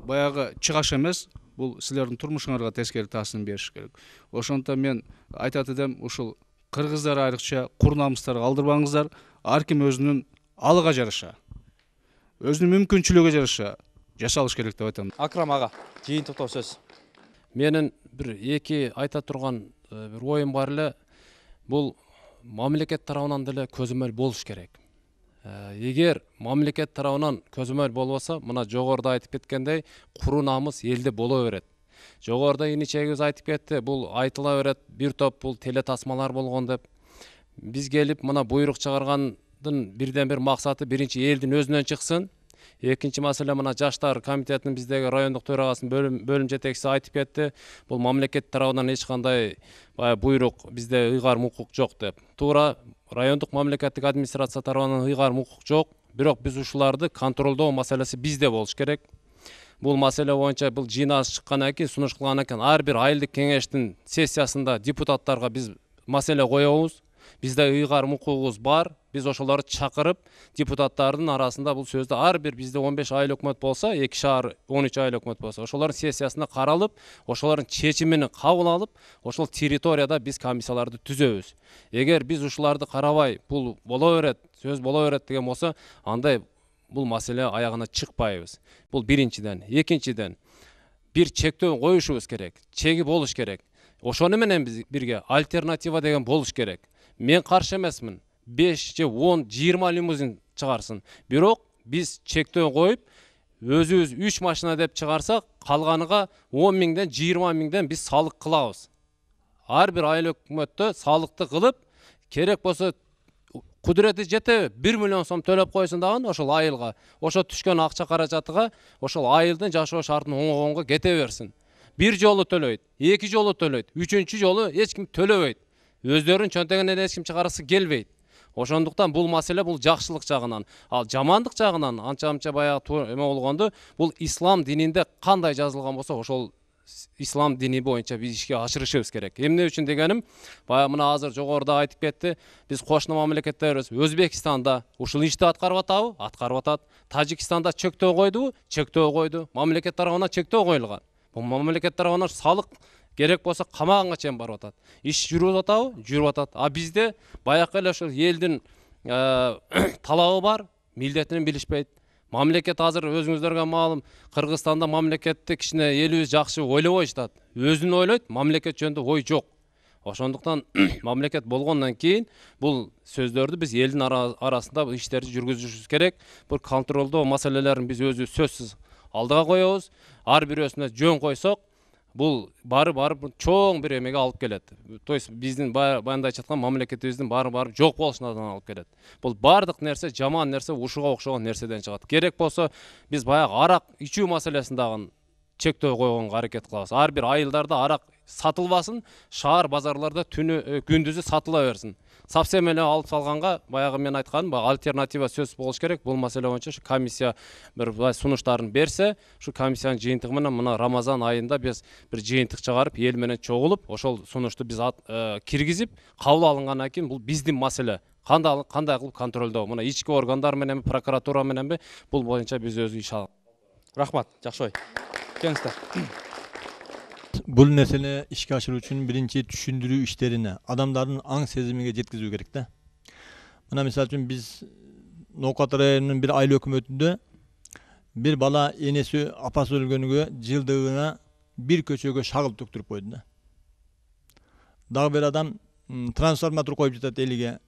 баягы чыгаш эмес, бул силердин турмушуңарга тескери таасирин бериш керек. Ошондуктан мен айтат элем, ушул кыргыздар айрыкча кур намыстарга алдырбаңыздар. Ар ким өзүнүн алыга жараша, өзүнүн мүмкүнчүлүгүгө жараша жасалыш керек деп айтам. Акрам ага, жыйынтыктоо сөз. Менин бир эки айта турган бир оюм бар эле. Бул мамлекет тарабынан деле көзөмөл болуш керек. Эгер мамлекет тарабынан көзөмөл болбосо, мына жогоруда айтып кеткендей, куру намыс элде боло берет. Жогоруда иничегибиз айтып кетти, бул айтыла берет, бир топ бул теле тасмалар болгон деп. Биз келип мына буйрук чыгаргандын бирден бир максаты биринчи элдин өзүнөн чыксын. Экинчи маселе, мына жаштар комитетинин биздеги райондук төрагасынын бөлүм жетекчиси айтып кетти. Бул мамлекет тарабынан эч кандай буйрук, бизде ыйгарым укук жок деп. Туура, райондук мамлекеттик администрация тарабынан ыйгарым укук жок, бирок биз ушуларды контролдоо маселеси бизде болуш керек. Бул маселе боюнча бул жыйналыш чыккандан кийин, сунуш кылгандан кийин ар бир айылдык кеңештин сессиясында депутаттарга биз маселе коебуз. Бизде ыйгарым укугубуз бар. Биз ошолорду чакырып, депутаттардын арасында бул сөздү ар бир, бизде 15 айыл өкмөт болсо, 2 шаар 13 айыл өкмөт болсо, ошолордун сессиясында каралып, ошолордун чечимин кабыл алып, ошол территорияда биз комиссияларды түзөбүз. Эгер биз ушуларды карабай, бул боло берет, сөз боло берет деген болсо, андай бул маселе аягына чыкпайбыз. Бул биринчиден. Экинчиден, бир чектөө коюшубуз керек. Чеги болуш керек. Ошону менен бирге альтернатива деген болуш керек. Мен каршы эмесмин. 5 же 10, 20 лимузин чыгарсын. Бирок биз чектөө коюп, өзүбүз 3 машина деп чыгарсак, калганыга 10 миңден 20 миңден биз салык кылабыз. Ар бир айыл өкмөттө салыкты кылып, керек болсо кудурети жетеби 1 миллион сом төлөп койсун дагы ошол айылга. Ошо түшкөн акча каражатыга ошол айылдын жашоо шартын оңгогонго кете берсин. Бир жолу төлөйт, 2 жолу төлөйт, 3-чү жолу эч ким төлөбөйт. Өздөрүнүн чөнтөгүнөн эч ким чыгарасы келбейт. Ошондуктан бул маселе бул жакшылык жагынан, ал жамандык жагынан анча-мынча баягы эме болгондо, бул ислам дининде кандай жазылган болсо, ошол ислам дини боюнча биз ишке ашырышыбыз керек. Эмне үчүн дегеним, баягы мына азыр жогоруда айтып кетти, биз кошуна мамлекеттербиз. Өзбекстанда ушул ишти аткарып атабы? Аткарып атат. Тажикстанда чектөө койдубу? Чектөө койду. Мамлекет тарабынан чектөө коюлган. Бул мамлекет тарабынан салык керек болсо камаганга чейин барып атат. Иш жүрүп атабы? Жүрүп атат. А бизде баягы эле ошол элдин талабы бар, милдетин билишпейт. Мамлекет азыр өзүңүздөргө маалым, Кыргызстанда мамлекетти кичине элибиз жакшы ойлобой жатат. Өзүн ойлойт, мамлекет жөнүндө ой жок. Ошондуктан мамлекет болгондон кийин бул сөздөрдү биз элдин арасында бул иштерди жүргүзүшүбүз керек. Бул контролдоо маселелерин биз өзү сөзсүз алдыга коебуз. Ар бирөөсүнө жөн койсок, бул барып чоң бир эмеге алып келет. То есть биздин баянда айткан мамлекетибиздин барып жок болушуна алып келет. Бул бардык нерсе, жаман нерсе ушуга окшогон нерседен чыгат. Керек болсо биз баягы арак ичүү маселесин дагы чектөө койгонго аракет кылабыз. Ар бир айылдарда арак сатылбасын, шаар базарларда күндүзү сатыла берсин. Совсем эле алып салганга, баягы мен айтканым, альтернатива сөз болуш керек. Бул маселе боюнча ушу комиссия бир сунуштарын берсе, ушу комиссиянын жыйынтыгы менен мына Рамазан айында биз бир жыйынтык чыгарып, эл менен чогулуп, ошол сунушту биз киргизип, кабыл алынгандан кийин бул биздин маселе. Кандай кылып контролдоо? Мына ички органдар менен, прокуратура мененби бул боюнча биз өзү иш алабыз. Рахмат, жакшы ой. Кеңестер. Бул нерсени ишке ашыруу үчүн биринчи түшүндүрүү иштерине, адамдардын аң сезимиге жеткизүү керек да. Мына мисалы үчүн биз Ноокат районунун бир айыл өкмөтүндө бир бала энеси апасы өлгөнгө жылдыгына бир көчөгө шагыл төктүрүп койду да. Дагы бир адам трансформатор коюп жатат элиге.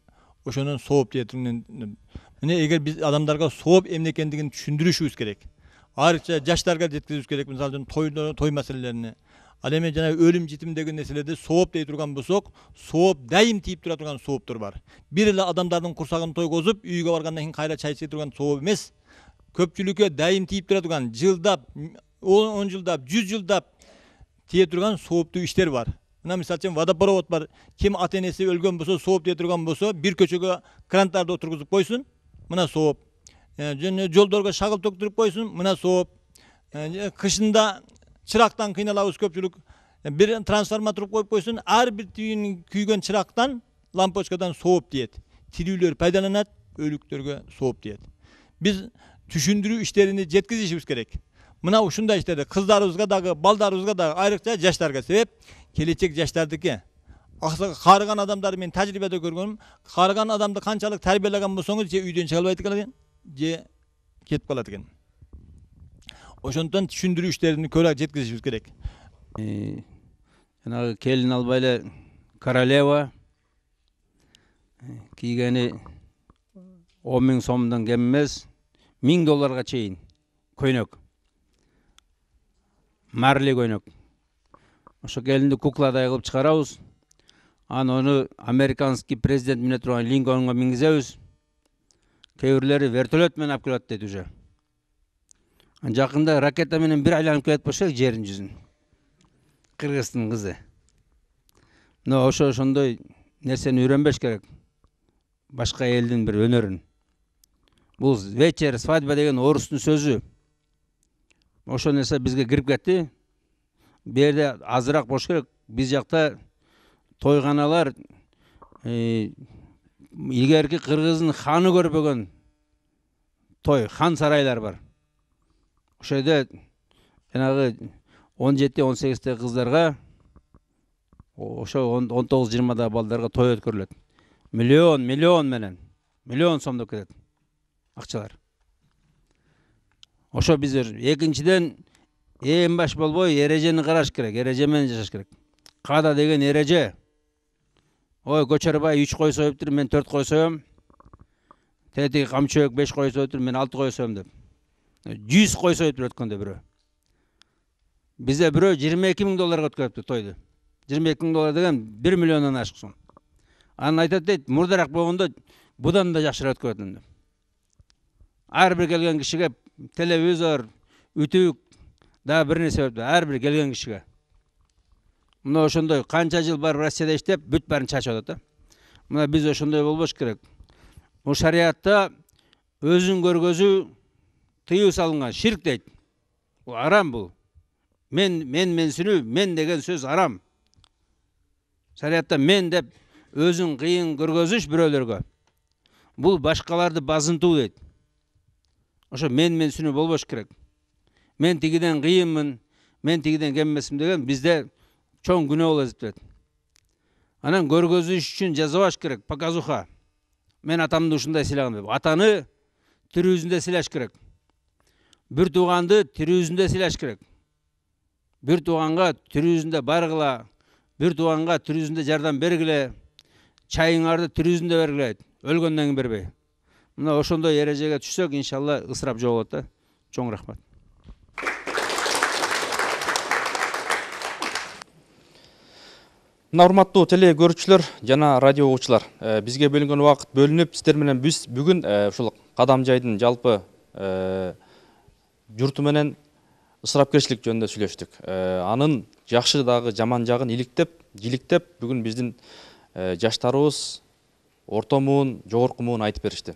Ошонун сооп тиетинен. Мына эгер биз адамдарга сооп эмне экендигин түшүндүрүшүбүз керек. Айрыкча жаштарга жеткизүүбүз керек, мисалы үчүн той маселелерине. Ал эми жана өлүм житим деген нерселерди сооп дей турган болсок, сооп дайым тийип тура турган сооптор бар. Бир эле адамдардын курсагын тойгозуп, үйгө баргандан кийин кайра чай иче турган сооп эмес. Көпчүлүккө дайым тийип тура турган, жылдап, 10 жылдап, 100 жылдап тие турган сооптуу иштер бар. Мына мисалы үчүн водопровод бар. Ким ата-энеси өлгөн болсо, сооп тие турган болсо, бир көчөгө крантарды отургузуп койсун, мына сооп. Жолдорго шагыл төктүрүп койсун, мына сооп. Кышында чырактан кыйналабыз көпчүлүк. Бир трансформатор коюп койсун, ар бир түйүн күйгөн чырактан, лампочкадан сооп тиет. Тирүүлөр пайдаланат, өлүктөргө сооп тиет. Биз түшүндүрүү иштерини жеткизишибиз керек. Mına ушундай иштерде кыздарыбызга дагы, балдарыбызга дагы, айрыкча жаштарга себеп келечек жаштардыки. Карыган адамдарды мен тажрыйбада көргөнүм. Карыган адамды канчалык тарбиялаган болсоңуз, же үйдөн чыга албайт экен, же кетип калат экен. Ошондон түшүндүрүү иштерин көрө жеткизишибиз керек. Жанагы келин албайлы королева кийгени 10 000 сомдон кем эмес, $1000 чейин көйнөк. Марли көйнөк. Ошо келинди кукладай кылып чыгарабыз. Оны американский президент менен турган Линкольнго мингизебиз. Кээ бирлери вертолет менен алып келет дейт уже. Жакында ракета менен бир айланып келет болсо жерин жүзүн. Кыргыздын кызы. Но ошондой нерсени үйрөнбеш керек. Башка элдин бир өнөрүн. Бул вечер, свадьба деген орустун сөзү. Ошо нерсе бизге кирип кетти. Берде азыраак болуш керек. Биз жакта тойганалар илгерки кыргыздын ханы көрбөгөн той, хан сарайлар бар. Ошо жерде жанагы 17-18 кыздарга, ошо 19-20 балдарга той өткөрүлөт. Миллион менен, миллион сомдоп кетет акчалар. Ошо биз экинчиден эң баш болбой эрежени караш керек, эреже менен жашаш керек. Када деген эреже. Ой, Көчөрбай 3 кой союптур, мен 4 кой союм. Тети Камчөк 5 кой союптур, мен 6 кой союм деп. 100 кой союптур өткөндө бирөө. Бизде бирөө $22,000 өткөрүптү тойду. $22,000 деген 1 миллиондон ашык сом. Анын айтат дейт, мурдараак болгондо будан да жакшыраак өткөрдүм деп. Ар бир келген кишиге телевизор, үтүк да бир нерсе бериптир, ар бир келген кишиге. Мына ошондой канча жыл барып Россияда иштеп, бүт барын чачып атат. Мына биз ошондой болбош керек. Бул шариатта өзүн көргөзүү тыюу салынган, ширк дейт. Бул арам бул. Менсинүү, мен деген сөз арам. Шариатта мен деп өзүн кыйын көргөзүш бирөөлөргө. Бул башкаларды базынтуу дейт. Ошо менсинүү болбош керек. Мен тигиден кыйынмын, мен тигиден кем эмесмин деген бизде чоң күнөө болуп эсептелет. Анан көргөзүш үчүн жазабаш керек, показуха. Мен атамды ушундай сыйлагам деп. Атаны тирүүзүндө сыйлаш керек. Бир тууганды тирүүзүндө сыйлаш керек. Бир тууганга тирүүзүндө баргыла, бир тууганга тирүүзүндө жардам бергиле, чайыңарды тирүүзүндө бергиле, өлгөндөн кийин бербей. Мына ошондой эрежеге түшсөк, иншалла ысырап жок болот да. Чоң рахмат. Урматтуу теле көрүүчүлөр жана радио угуучулар, бизге бөлүнгөн убакыт бөлүнүп, сиздер менен биз бүгүн ушул Кадамжайдын жалпы журту менен ысырапкерчилик жөнүндө сүйлөштүк. Анын жакшы дагы жаман жагын иликтеп, жиликтеп бүгүн биздин жаштарыбыз орто муун, жогорку муун айтып беришти.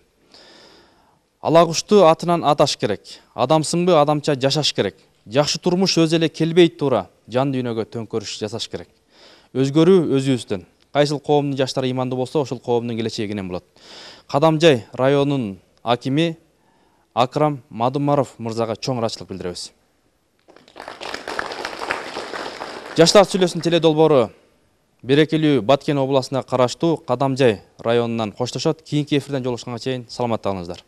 Алагушту атынан аташ керек. Адамсыңбы адамча жашаш керек. Жакшы турмуш өзү эле келбейт туура. Жан дүйнөгө төңкөрүш жасаш керек. Өзгөрүү өзүбүздөн. Кайсыл коомдун жаштары имандуу болсо, ошол коомдун келечегинен болот. Кадамжай районунун акими Акрам Мадумаров мырзага чоң ыраазычылык билдиребиз. Жаштар сүйлөсүн теле долбоору берекелүү Баткен областына караштуу Кадамжай районунан коштошот. Кийинки эфирден жолугушканга чейин саламатта калыңыздар.